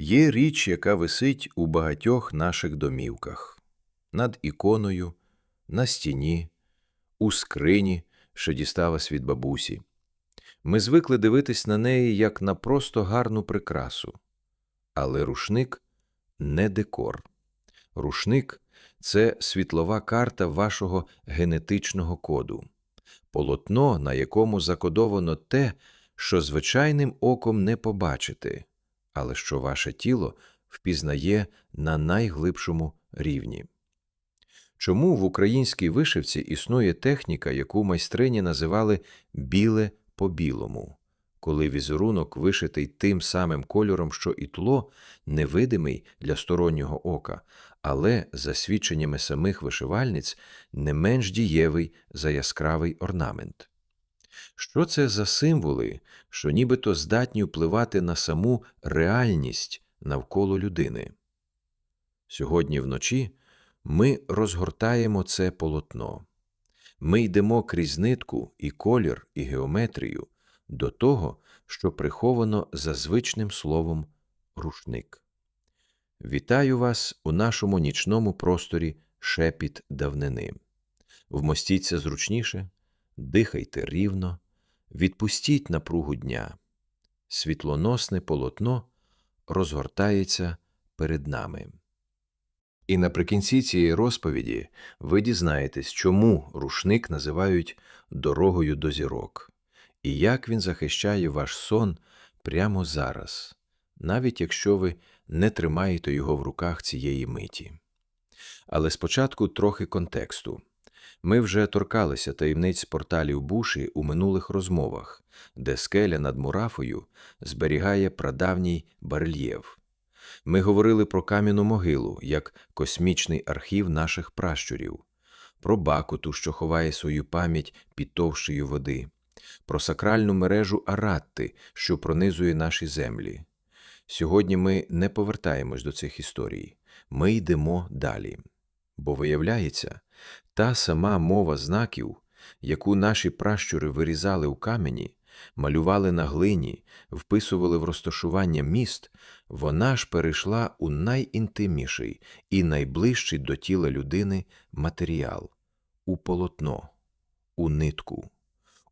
Є річ, яка висить у багатьох наших домівках. Над іконою, на стіні, у скрині, що дісталась від бабусі. Ми звикли дивитись на неї, як на просто гарну прикрасу. Але рушник – не декор. Рушник – це світлова карта вашого генетичного коду. Полотно, на якому закодовано те, що звичайним оком не побачити, але що ваше тіло впізнає на найглибшому рівні. Чому в українській вишивці існує техніка, яку майстрині називали «біле по білому», коли візерунок вишитий тим самим кольором, що і тло, невидимий для стороннього ока, але, за свідченнями самих вишивальниць, не менш дієвий за яскравий орнамент? Що це за символи, що нібито здатні впливати на саму реальність навколо людини? Сьогодні вночі ми розгортаємо це полотно. Ми йдемо крізь нитку і колір, і геометрію до того, що приховано за звичним словом «рушник». Вітаю вас у нашому нічному просторі «Шепіт давнини». Вмостіться зручніше, дихайте рівно, відпустіть напругу дня. Світлоносне полотно розгортається перед нами. І наприкінці цієї розповіді ви дізнаєтесь, чому рушник називають «дорогою до зірок» і як він захищає ваш сон прямо зараз, навіть якщо ви не тримаєте його в руках цієї миті. Але спочатку трохи контексту. Ми вже торкалися таємниць порталів Буші у минулих розмовах, де скеля над Мурафою зберігає прадавній барельєф. Ми говорили про кам'яну могилу, як космічний архів наших пращурів, про Бакуту, що ховає свою пам'ять під товщею води, про сакральну мережу Аратти, що пронизує наші землі. Сьогодні ми не повертаємось до цих історій, ми йдемо далі. Бо, виявляється, та сама мова знаків, яку наші пращури вирізали у камені, малювали на глині, вписували в розташування міст, вона ж перейшла у найінтимніший і найближчий до тіла людини матеріал – у полотно, у нитку,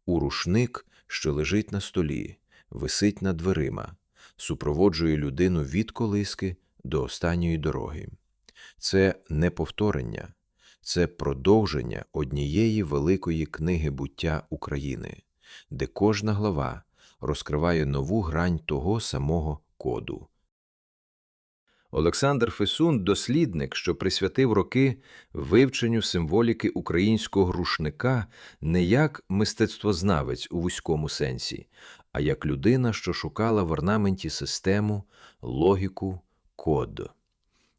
у рушник, що лежить на столі, висить над дверима, супроводжує людину від колиски до останньої дороги. Це не повторення, це продовження однієї великої книги буття України, де кожна глава розкриває нову грань того самого коду. Олександр Фесун – дослідник, що присвятив роки вивченню символіки українського рушника не як мистецтвознавець у вузькому сенсі, а як людина, що шукала в орнаменті систему, логіку, код.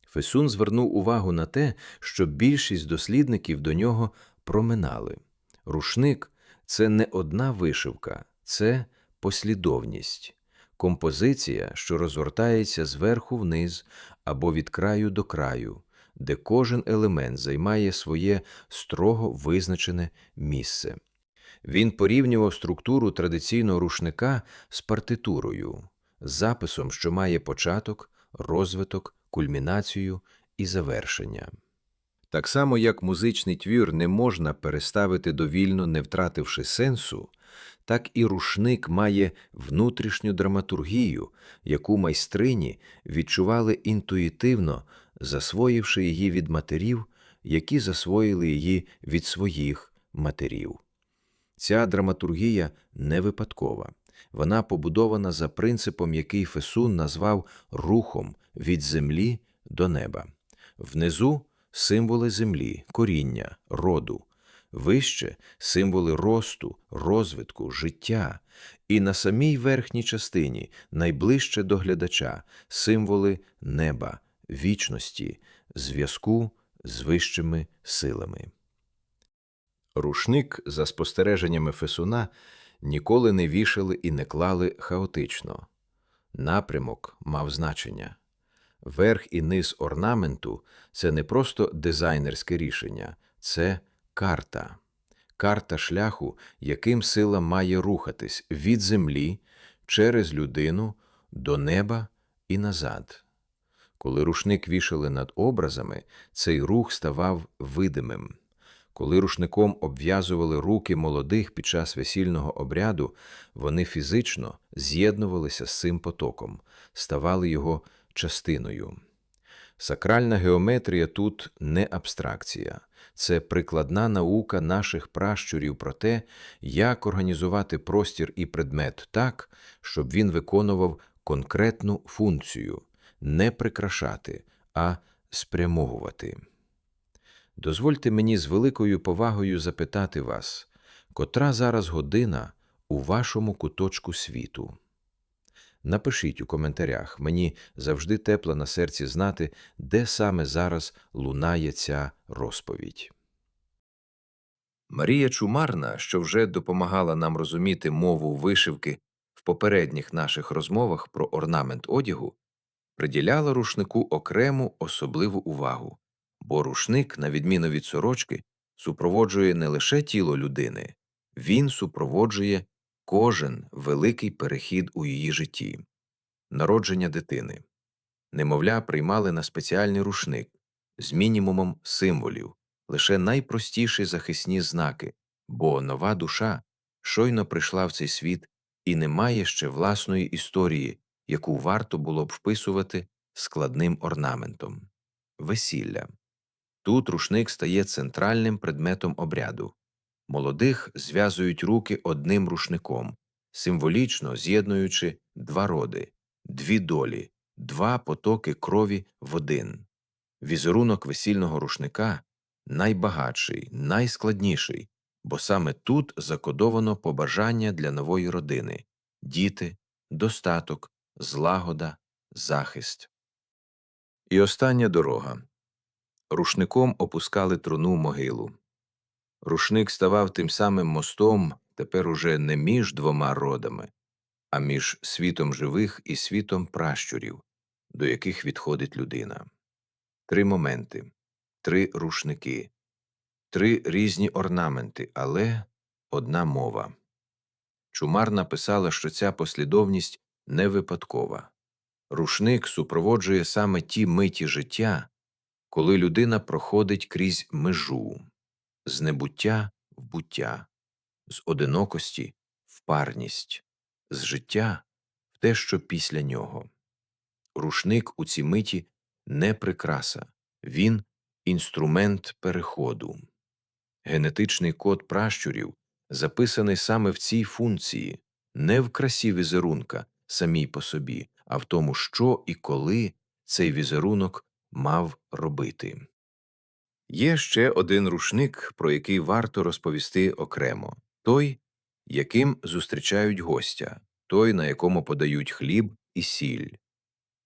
Фесун звернув увагу на те, що більшість дослідників до нього проминали. Рушник – це не одна вишивка, це послідовність. Композиція, що розгортається зверху вниз або від краю до краю, де кожен елемент займає своє строго визначене місце. Він порівнював структуру традиційного рушника з партитурою, з записом, що має початок, розвиток, кульмінацію і завершення. Так само, як музичний твір не можна переставити довільно, не втративши сенсу, так і рушник має внутрішню драматургію, яку майстрині відчували інтуїтивно, засвоївши її від матерів, які засвоїли її від своїх матерів. Ця драматургія не випадкова. Вона побудована за принципом, який Фесун назвав рухом від землі до неба. Внизу – символи землі, коріння, роду. Вище – символи росту, розвитку, життя. І на самій верхній частині, найближче до глядача – символи неба, вічності, зв'язку з вищими силами. Рушник, за спостереженнями Фесуна, ніколи не вішали і не клали хаотично. Напрямок мав значення. Верх і низ орнаменту – це не просто дизайнерське рішення, це карта. Карта шляху, яким сила має рухатись від землі, через людину, до неба і назад. Коли рушник вішали над образами, цей рух ставав видимим. Коли рушником обв'язували руки молодих під час весільного обряду, вони фізично з'єднувалися з цим потоком, ставали його частиною. Сакральна геометрія тут не абстракція. Це прикладна наука наших пращурів про те, як організувати простір і предмет так, щоб він виконував конкретну функцію – не прикрашати, а спрямовувати. Дозвольте мені з великою повагою запитати вас, котра зараз година у вашому куточку світу? Напишіть у коментарях, мені завжди тепло на серці знати, де саме зараз лунає ця розповідь. Марія Чумарна, що вже допомагала нам розуміти мову вишивки в попередніх наших розмовах про орнамент одягу, приділяла рушнику окрему особливу увагу, бо рушник, на відміну від сорочки, супроводжує не лише тіло людини, він супроводжує кожен великий перехід у її житті. Народження дитини. Немовля приймали на спеціальний рушник з мінімумом символів, лише найпростіші захисні знаки, бо нова душа щойно прийшла в цей світ і не має ще власної історії, яку варто було б вписувати складним орнаментом. Весілля. Тут рушник стає центральним предметом обряду. Молодих зв'язують руки одним рушником, символічно з'єднуючи два роди, дві долі, два потоки крові в один. Візерунок весільного рушника найбагатший, найскладніший, бо саме тут закодовано побажання для нової родини – діти, достаток, злагода, захист. І остання дорога. Рушником опускали труну в могилу. Рушник ставав тим самим мостом тепер уже не між двома родами, а між світом живих і світом пращурів, до яких відходить людина. Три моменти, три рушники, три різні орнаменти, але одна мова. Чумар написала, що ця послідовність не випадкова. Рушник супроводжує саме ті миті життя, коли людина проходить крізь межу, з небуття в буття, з одинокості в парність, з життя в те, що після нього. Рушник у ці миті не прикраса, він – інструмент переходу. Генетичний код пращурів записаний саме в цій функції, не в красі візерунка самій по собі, а в тому, що і коли цей візерунок мав робити. Є ще один рушник, про який варто розповісти окремо. Той, яким зустрічають гостя, той, на якому подають хліб і сіль.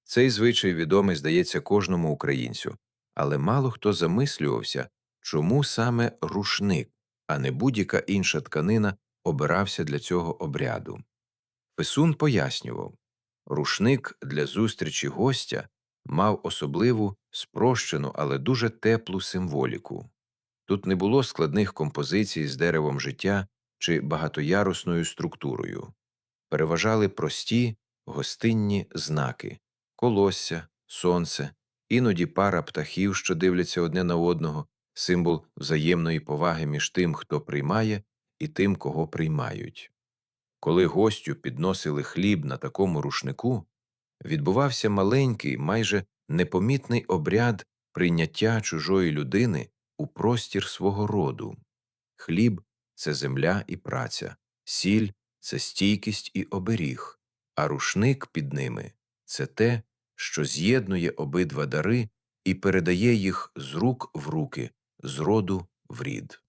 Цей звичай відомий, здається, кожному українцю, але мало хто замислювався, чому саме рушник, а не будь-яка інша тканина обирався для цього обряду. Писун пояснював, рушник для зустрічі гостя мав особливу, спрощену, але дуже теплу символіку. Тут не було складних композицій з деревом життя чи багатоярусною структурою. Переважали прості, гостинні знаки – колосся, сонце, іноді пара птахів, що дивляться одне на одного, символ взаємної поваги між тим, хто приймає, і тим, кого приймають. Коли гостю підносили хліб на такому рушнику, відбувався маленький, майже непомітний обряд прийняття чужої людини у простір свого роду. Хліб – це земля і праця, сіль – це стійкість і оберіг, а рушник під ними – це те, що з'єднує обидва дари і передає їх з рук в руки, з роду в рід.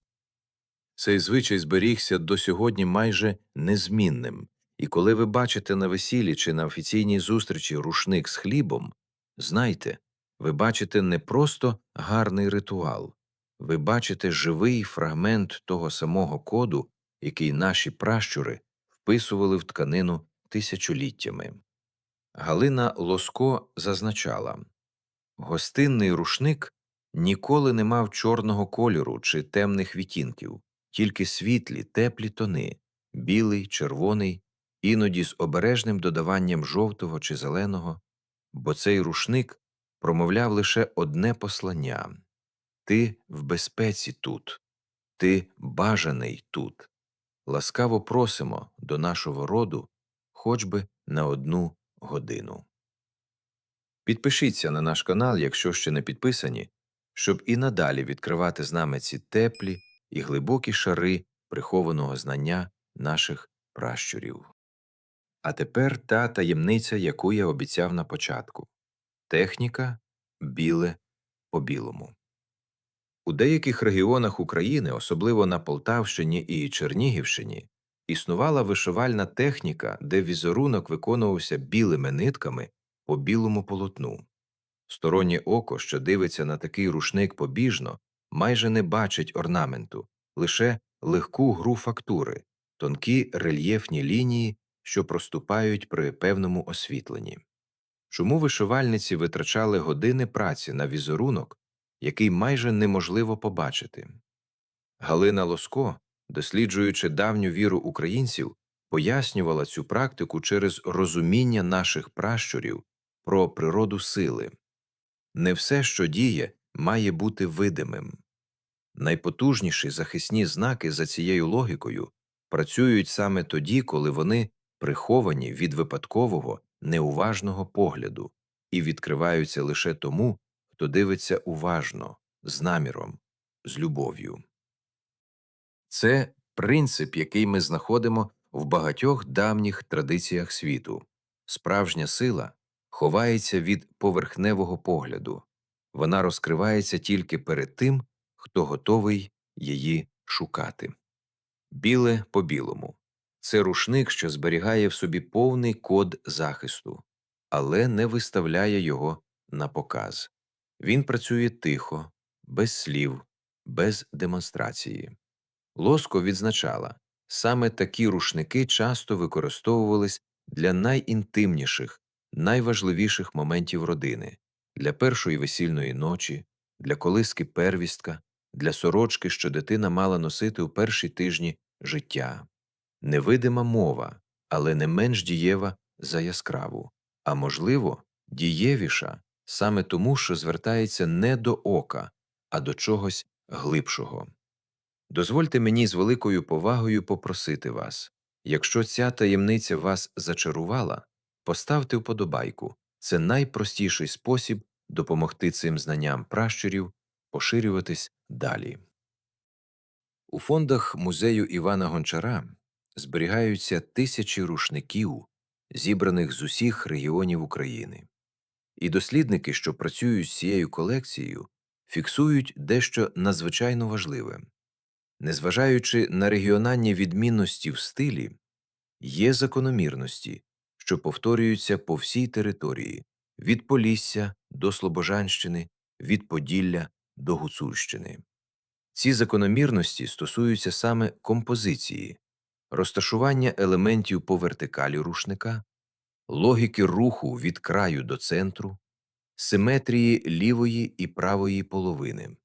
Цей звичай зберігся до сьогодні майже незмінним, і коли ви бачите на весіллі чи на офіційній зустрічі рушник з хлібом, знайте, ви бачите не просто гарний ритуал, ви бачите живий фрагмент того самого коду, який наші пращури вписували в тканину тисячоліттями. Галина Лоско зазначала, гостинний рушник ніколи не мав чорного кольору чи темних відтінків, тільки світлі, теплі тони – білий, червоний, іноді з обережним додаванням жовтого чи зеленого, бо цей рушник промовляв лише одне послання: «Ти в безпеці тут, ти бажаний тут. Ласкаво просимо до нашого роду хоч би на 1 годину». Підпишіться на наш канал, якщо ще не підписані, щоб і надалі відкривати з нами ці теплі і глибокі шари прихованого знання наших пращурів. А тепер та таємниця, яку я обіцяв на початку. Техніка біле по білому. У деяких регіонах України, особливо на Полтавщині і Чернігівщині, існувала вишивальна техніка, де візерунок виконувався білими нитками по білому полотну. Стороннє око, що дивиться на такий рушник побіжно, майже не бачить орнаменту, лише легку гру фактури, тонкі рельєфні лінії, що проступають при певному освітленні. Чому вишивальниці витрачали години праці на візерунок, який майже неможливо побачити? Галина Лоско, досліджуючи давню віру українців, пояснювала цю практику через розуміння наших пращурів про природу сили. Не все, що діє, має бути видимим. Найпотужніші захисні знаки за цією логікою працюють саме тоді, коли вони приховані від випадкового, неуважного погляду і відкриваються лише тому, хто дивиться уважно, з наміром, з любов'ю. Це принцип, який ми знаходимо в багатьох давніх традиціях світу. Справжня сила ховається від поверхневого погляду. Вона розкривається тільки перед тим, хто готовий її шукати. Біле по білому. Це рушник, що зберігає в собі повний код захисту, але не виставляє його на показ. Він працює тихо, без слів, без демонстрації. Лоско відзначала, саме такі рушники часто використовувались для найінтимніших, найважливіших моментів родини, для першої весільної ночі, для колиски первістка, для сорочки, що дитина мала носити у перші тижні життя. Невидима мова, але не менш дієва за яскраву, а можливо, дієвіша саме тому, що звертається не до ока, а до чогось глибшого. Дозвольте мені з великою повагою попросити вас, якщо ця таємниця вас зачарувала, поставте вподобайку. Це найпростіший спосіб допомогти цим знанням пращурів поширюватись далі. У фондах музею Івана Гончара зберігаються тисячі рушників, зібраних з усіх регіонів України. І дослідники, що працюють з цією колекцією, фіксують дещо надзвичайно важливе. Незважаючи на регіональні відмінності в стилі, є закономірності, що повторюються по всій території – від Полісся до Слобожанщини, від Поділля до Гуцульщини. Ці закономірності стосуються саме композиції, розташування елементів по вертикалі рушника, логіки руху від краю до центру, симетрії лівої і правої половини.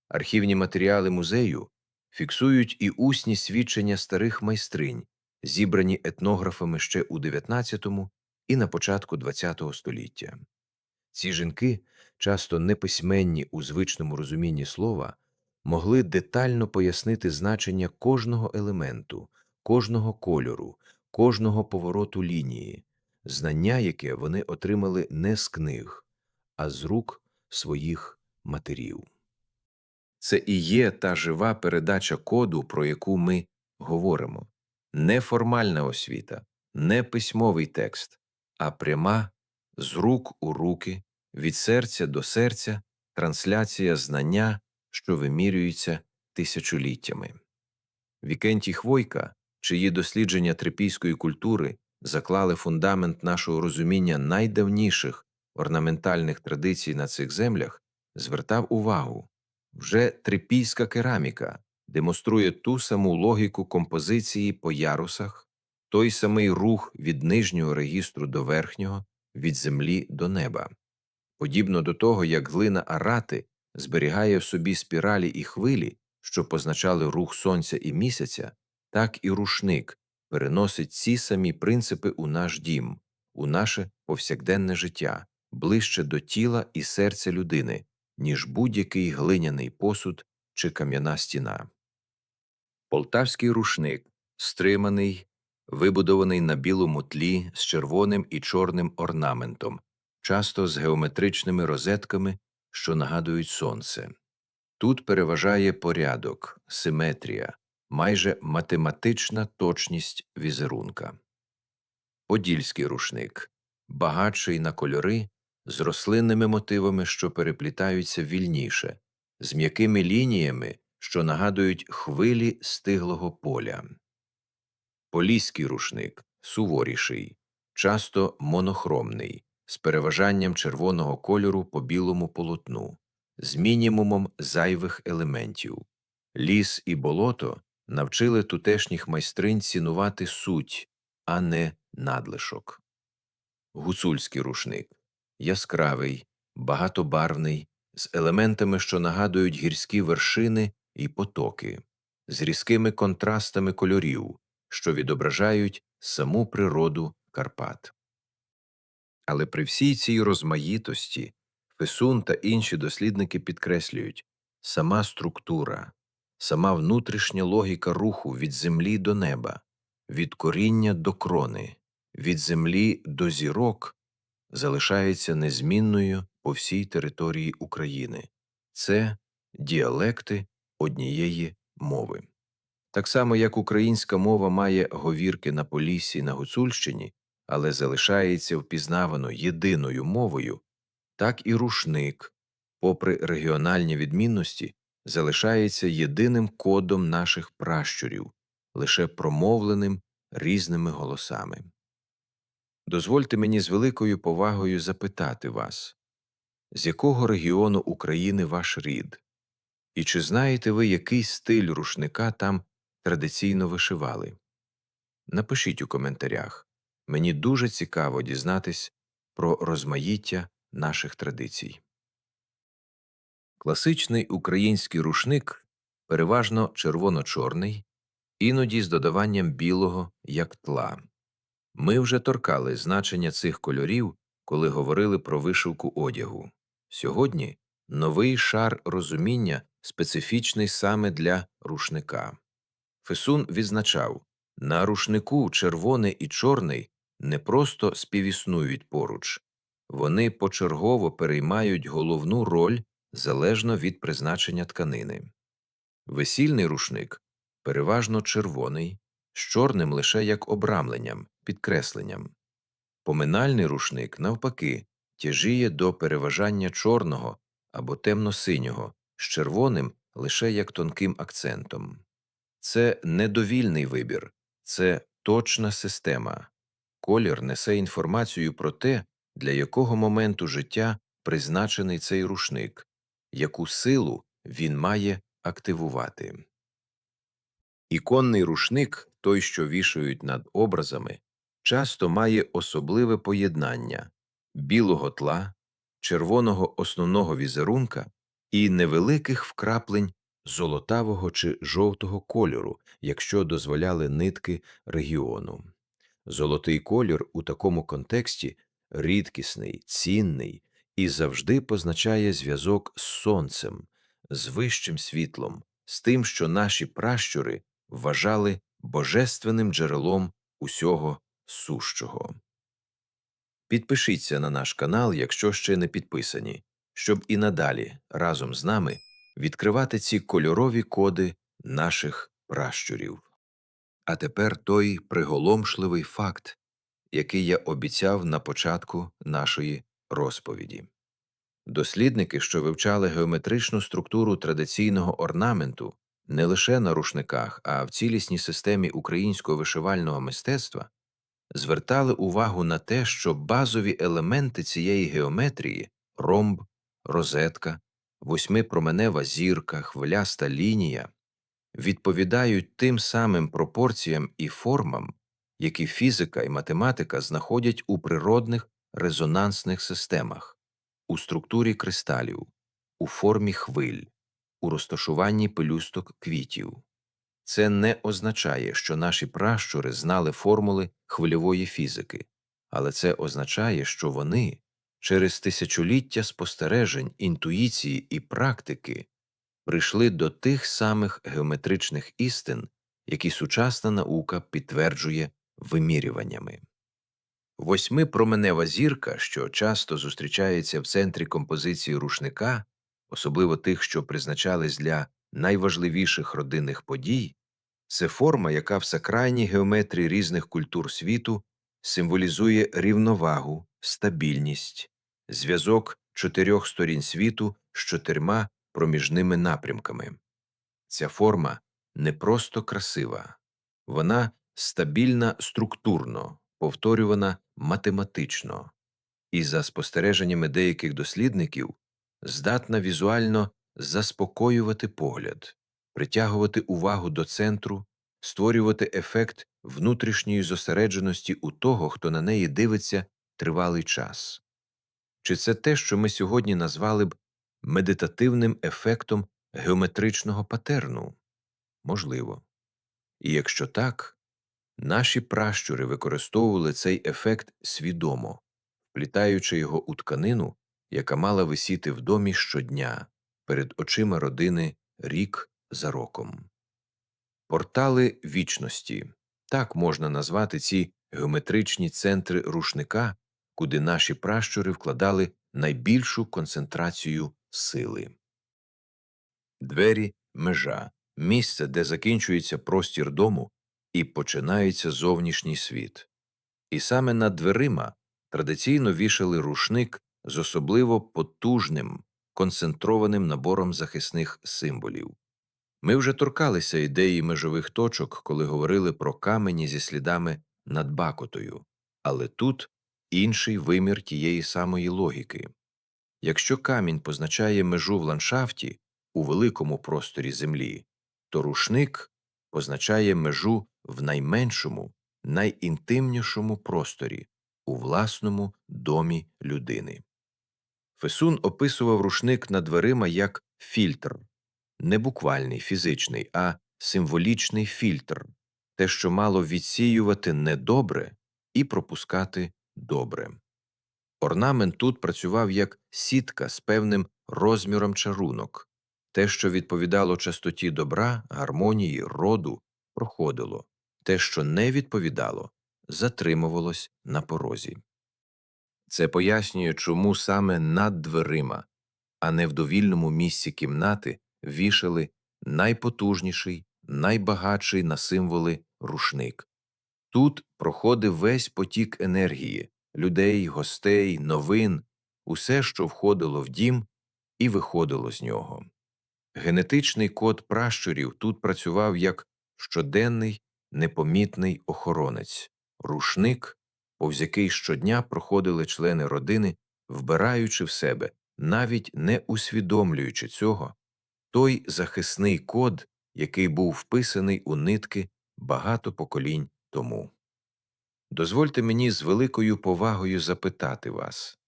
Архівні матеріали музею фіксують і усні свідчення старих майстринь, зібрані етнографами ще у XIX і на початку ХХ століття. Ці жінки, часто неписьменні у звичному розумінні слова, могли детально пояснити значення кожного елементу, кожного кольору, кожного повороту лінії, знання, яке вони отримали не з книг, а з рук своїх матерів. Це і є та жива передача коду, про яку ми говоримо. Не формальна освіта, не письмовий текст, а пряма, з рук у руки, від серця до серця, трансляція знання, що вимірюється тисячоліттями. Вікентій Хвойка, чиї дослідження трипільської культури заклали фундамент нашого розуміння найдавніших орнаментальних традицій на цих землях, звертав увагу. Вже трипільська кераміка демонструє ту саму логіку композиції по ярусах, той самий рух від нижнього регістру до верхнього, від землі до неба. Подібно до того, як глина Арати зберігає в собі спіралі і хвилі, що позначали рух сонця і місяця, так і рушник переносить ці самі принципи у наш дім, у наше повсякденне життя, ближче до тіла і серця людини, ніж будь-який глиняний посуд чи кам'яна стіна. Полтавський рушник стриманий, вибудований на білому тлі з червоним і чорним орнаментом, часто з геометричними розетками, що нагадують сонце. Тут переважає порядок, симетрія, майже математична точність візерунка. Подільський рушник багатший на кольори, з рослинними мотивами, що переплітаються вільніше, з м'якими лініями, що нагадують хвилі стиглого поля. Поліський рушник суворіший, часто монохромний, з переважанням червоного кольору по білому полотну, з мінімумом зайвих елементів. Ліс і болото навчили тутешніх майстринь цінувати суть, а не надлишок. Гуцульський рушник яскравий, багатобарвний, з елементами, що нагадують гірські вершини і потоки, з різкими контрастами кольорів, що відображають саму природу Карпат. Але при всій цій розмаїтості Фесун та інші дослідники підкреслюють сама структура, сама внутрішня логіка руху від землі до неба, від коріння до крони, від землі до зірок залишається незмінною по всій території України. Це діалекти однієї мови. Так само, як українська мова має говірки на Поліссі й на Гуцульщині, але залишається впізнавано єдиною мовою, так і рушник, попри регіональні відмінності, залишається єдиним кодом наших пращурів, лише промовленим різними голосами. Дозвольте мені з великою повагою запитати вас, з якого регіону України ваш рід? І чи знаєте ви, який стиль рушника там традиційно вишивали? Напишіть у коментарях. Мені дуже цікаво дізнатись про розмаїття наших традицій. Класичний український рушник переважно червоно-чорний, іноді з додаванням білого як тла. Ми вже торкали значення цих кольорів, коли говорили про вишивку одягу. Сьогодні новий шар розуміння специфічний саме для рушника. Фесун відзначав, на рушнику червоний і чорний не просто співіснують поруч, вони почергово переймають головну роль залежно від призначення тканини. Весільний рушник переважно червоний, з чорним лише як обрамленням, підкресленням. Поминальний рушник, навпаки, тяжіє до переважання чорного або темно-синього, з червоним лише як тонким акцентом. Це не довільний вибір, це точна система. Колір несе інформацію про те, для якого моменту життя призначений цей рушник, яку силу він має активувати. Іконний рушник, той, що вішають над образами, часто має особливе поєднання білого тла, червоного основного візерунка і невеликих вкраплень золотавого чи жовтого кольору, якщо дозволяли нитки регіону. Золотий колір у такому контексті рідкісний, цінний і завжди позначає зв'язок з сонцем, з вищим світлом, з тим, що наші пращури вважали божественним джерелом усього сущого. Підпишіться на наш канал, якщо ще не підписані, щоб і надалі разом з нами відкривати ці кольорові коди наших пращурів. А тепер той приголомшливий факт, який я обіцяв на початку нашої розповіді. Дослідники, що вивчали геометричну структуру традиційного орнаменту не лише на рушниках, а в цілісній системі українського вишивального мистецтва, звертали увагу на те, що базові елементи цієї геометрії – ромб, розетка, восьмипроменева зірка, хвиляста лінія – відповідають тим самим пропорціям і формам, які фізика і математика знаходять у природних резонансних системах, у структурі кристалів, у формі хвиль, у розташуванні пелюсток квітів. Це не означає, що наші пращури знали формули хвильової фізики, але це означає, що вони через тисячоліття спостережень, інтуїції і практики прийшли до тих самих геометричних істин, які сучасна наука підтверджує вимірюваннями. Восьмипроменева зірка, що часто зустрічається в центрі композиції рушника, особливо тих, що призначались для найважливіших родинних подій, це форма, яка в сакральній геометрії різних культур світу символізує рівновагу, стабільність, зв'язок чотирьох сторін світу з чотирма проміжними напрямками. Ця форма не просто красива, вона стабільна структурно, повторювана математично, і, за спостереженнями деяких дослідників, здатна візуально заспокоювати погляд, притягувати увагу до центру, створювати ефект внутрішньої зосередженості у того, хто на неї дивиться тривалий час. Чи це те, що ми сьогодні назвали б медитативним ефектом геометричного патерну? Можливо. І якщо так, наші пращури використовували цей ефект свідомо, вплітаючи його у тканину, яка мала висіти в домі щодня, перед очима родини рік за роком. Портали вічності – так можна назвати ці геометричні центри рушника, куди наші пращури вкладали найбільшу концентрацію сили. Двері – межа, місце, де закінчується простір дому і починається зовнішній світ. І саме над дверима традиційно вішали рушник з особливо потужним, концентрованим набором захисних символів. Ми вже торкалися ідеї межових точок, коли говорили про камені зі слідами над Бакотою, але тут інший вимір тієї самої логіки. Якщо камінь позначає межу в ландшафті, у великому просторі землі, то рушник позначає межу в найменшому, найінтимнішому просторі, у власному домі людини. Фесун описував рушник над дверима як фільтр, не буквальний, фізичний, а символічний фільтр, те, що мало відсіювати недобре і пропускати добре. Орнамент тут працював як сітка з певним розміром чарунок. Те, що відповідало частоті добра, гармонії, роду, проходило. Те, що не відповідало, затримувалось на порозі. Це пояснює, чому саме над дверима, а не в довільному місці кімнати, вішали найпотужніший, найбагатший на символи рушник. Тут проходив весь потік енергії, людей, гостей, новин, усе, що входило в дім і виходило з нього. Генетичний код пращурів тут працював як щоденний, непомітний охоронець, рушник, повз який щодня проходили члени родини, вбираючи в себе, навіть не усвідомлюючи цього, той захисний код, який був вписаний у нитки багато поколінь тому. Дозвольте мені з великою повагою запитати вас,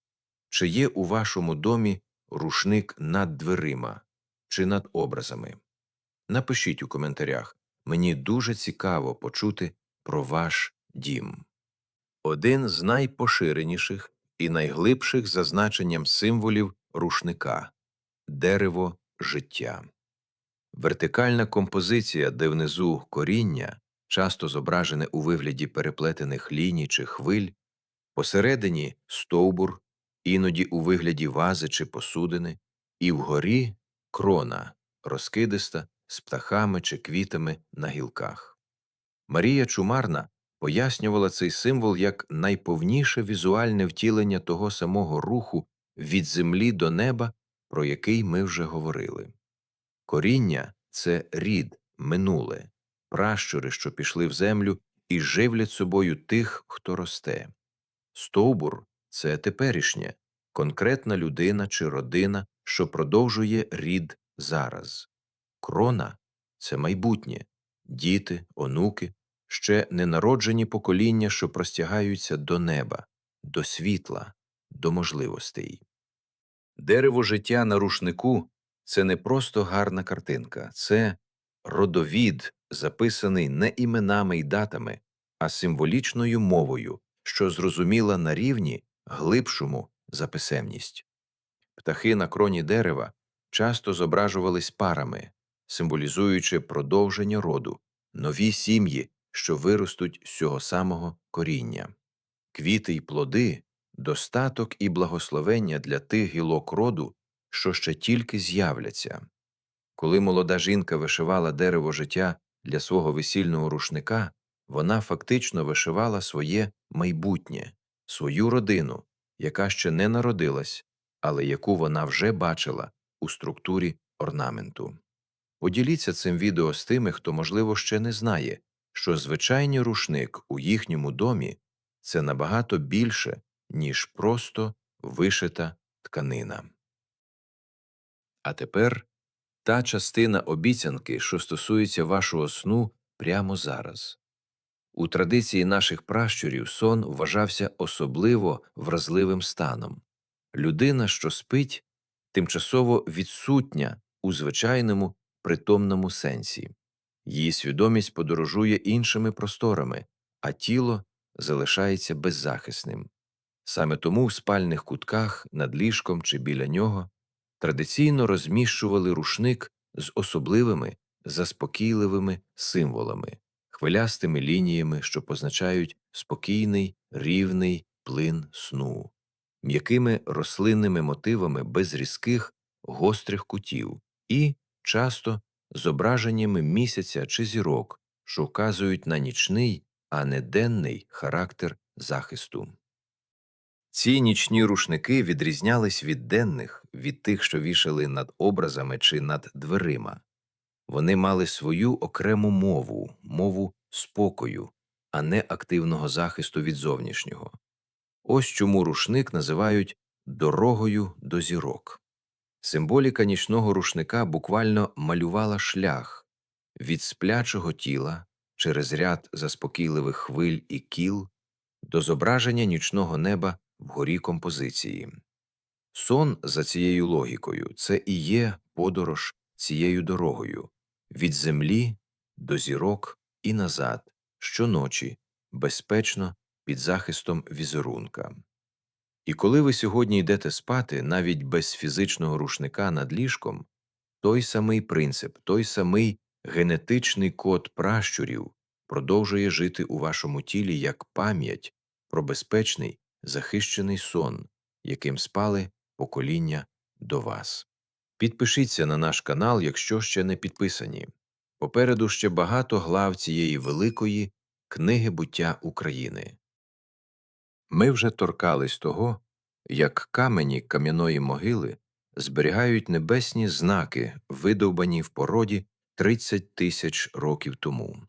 чи є у вашому домі рушник над дверима чи над образами? Напишіть у коментарях, мені дуже цікаво почути про ваш дім. Один з найпоширеніших і найглибших за значенням символів рушника – дерево життя. Вертикальна композиція, де внизу коріння, часто зображене у вигляді переплетених ліній чи хвиль, посередині стовбур, іноді у вигляді вази чи посудини, і вгорі крона, розкидиста, з птахами чи квітами на гілках. Марія Чумарна пояснювала цей символ як найповніше візуальне втілення того самого руху від землі до неба, про який ми вже говорили. Коріння – це рід, минуле, пращури, що пішли в землю і живлять собою тих, хто росте. Стовбур – це теперішнє, конкретна людина чи родина, що продовжує рід зараз. Крона – це майбутнє, діти, онуки, ще ненароджені покоління, що простягаються до неба, до світла, до можливостей. Дерево життя на рушнику – це не просто гарна картинка, це родовід, записаний не іменами й датами, а символічною мовою, що зрозуміла на рівні глибшому, за писемність. Птахи на кроні дерева часто зображувались парами, символізуючи продовження роду, нові сім'ї, що виростуть з цього самого коріння. Квіти й плоди – достаток і благословення для тих гілок роду, що ще тільки з'являться. Коли молода жінка вишивала дерево життя для свого весільного рушника, вона фактично вишивала своє майбутнє, свою родину, яка ще не народилась, але яку вона вже бачила у структурі орнаменту. Поділіться цим відео з тими, хто, можливо, ще не знає, що звичайний рушник у їхньому домі – це набагато більше, ніж просто вишита тканина. А тепер та частина обіцянки, що стосується вашого сну прямо зараз. У традиції наших пращурів сон вважався особливо вразливим станом. Людина, що спить, тимчасово відсутня у звичайному притомному сенсі. Її свідомість подорожує іншими просторами, а тіло залишається беззахисним. Саме тому в спальних кутках, над ліжком чи біля нього традиційно розміщували рушник з особливими, заспокійливими символами, хвилястими лініями, що позначають спокійний, рівний плин сну, м'якими рослинними мотивами без різких, гострих кутів і, часто, зображеннями місяця чи зірок, що вказують на нічний, а не денний характер захисту. Ці нічні рушники відрізнялись від денних, від тих, що вішали над образами чи над дверима. Вони мали свою окрему мову, мову спокою, а не активного захисту від зовнішнього. Ось чому рушник називають «дорогою до зірок». Символіка нічного рушника буквально малювала шлях від сплячого тіла через ряд заспокійливих хвиль і кіл до зображення нічного неба вгорі композиції. Сон, за цією логікою, це і є подорож цією дорогою від землі до зірок і назад, щоночі, безпечно під захистом візерунка. І коли ви сьогодні йдете спати, навіть без фізичного рушника над ліжком, той самий принцип, той самий генетичний код пращурів продовжує жити у вашому тілі як пам'ять про безпечний, захищений сон, яким спали покоління до вас. Підпишіться на наш канал, якщо ще не підписані. Попереду ще багато глав цієї великої книги буття України. Ми вже торкались того, як камені кам'яної могили зберігають небесні знаки, видовбані в породі 30 тисяч років тому.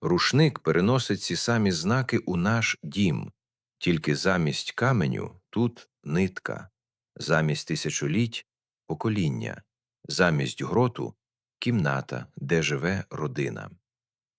Рушник переносить ці самі знаки у наш дім, тільки замість каменю тут нитка, замість тисячоліть – покоління, замість гроту – кімната, де живе родина.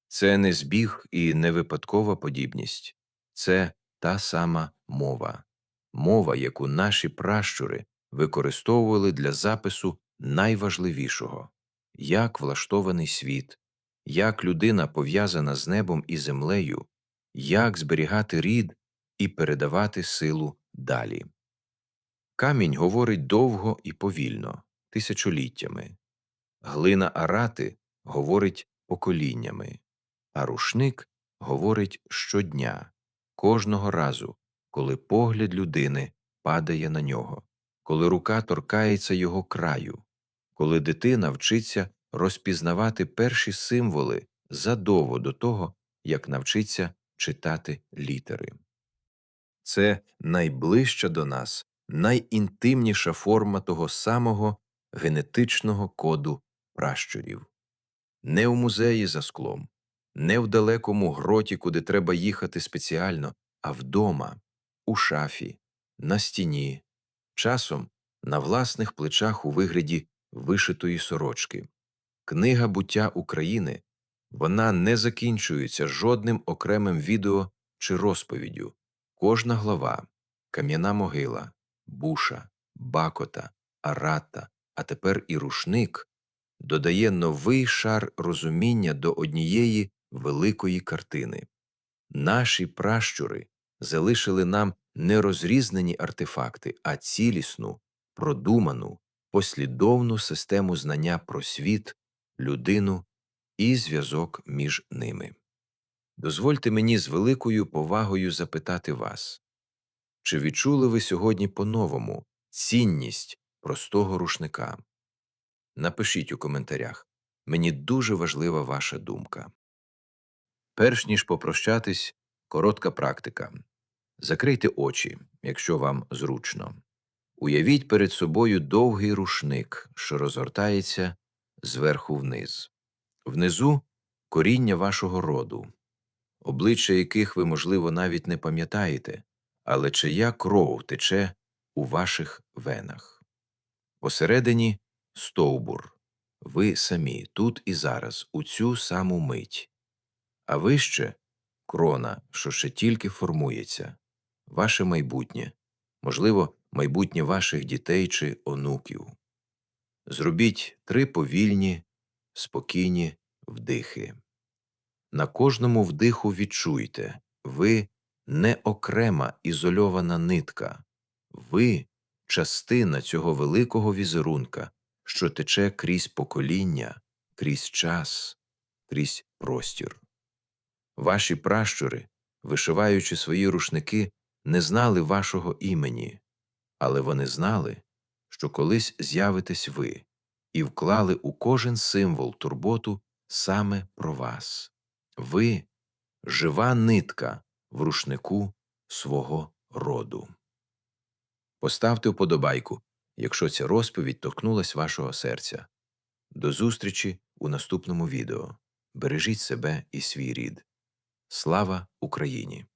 Це не збіг і не випадкова подібність, це та сама мова. Мова, яку наші пращури використовували для запису найважливішого – як влаштований світ, як людина пов'язана з небом і землею, як зберігати рід і передавати силу далі. Камінь говорить довго і повільно, тисячоліттями. Глина арати говорить поколіннями, а рушник говорить щодня, кожного разу, коли погляд людини падає на нього, коли рука торкається його краю, коли дитина вчиться розпізнавати перші символи задовго до того, як навчиться читати літери. Це найближча до нас, найінтимніша форма того самого генетичного коду пращурів. Не в музеї за склом, не в далекому гроті, куди треба їхати спеціально, а вдома, у шафі, на стіні, часом на власних плечах у вигляді вишитої сорочки. Книга буття України, вона не закінчується жодним окремим відео чи розповіддю. Кожна глава – кам'яна могила, буша, бакота, арата, а тепер і рушник – додає новий шар розуміння до однієї великої картини. Наші пращури залишили нам Не розрізнені артефакти, а цілісну, продуману, послідовну систему знання про світ, людину і зв'язок між ними. Дозвольте мені з великою повагою запитати вас, чи відчули ви сьогодні по-новому цінність простого рушника? Напишіть у коментарях. Мені дуже важлива ваша думка. Перш ніж попрощатись, коротка практика. Закрийте очі, якщо вам зручно. Уявіть перед собою довгий рушник, що розгортається зверху вниз. Внизу – коріння вашого роду, обличчя яких ви, можливо, навіть не пам'ятаєте, але чия кров тече у ваших венах. Посередині – стовбур. Ви самі, тут і зараз, у цю саму мить. А вище – крона, що ще тільки формується. Ваше майбутнє, можливо, майбутнє ваших дітей чи онуків. Зробіть 3 повільні, спокійні вдихи. На кожному вдиху відчуйте, ви не окрема ізольована нитка, ви – частина цього великого візерунка, що тече крізь покоління, крізь час, крізь простір. Ваші пращури, вишиваючи свої рушники, не знали вашого імені, але вони знали, що колись з'явитесь ви, і вклали у кожен символ турботу саме про вас. Ви – жива нитка в рушнику свого роду. Поставте вподобайку, якщо ця розповідь торкнулась вашого серця. До зустрічі у наступному відео. Бережіть себе і свій рід. Слава Україні!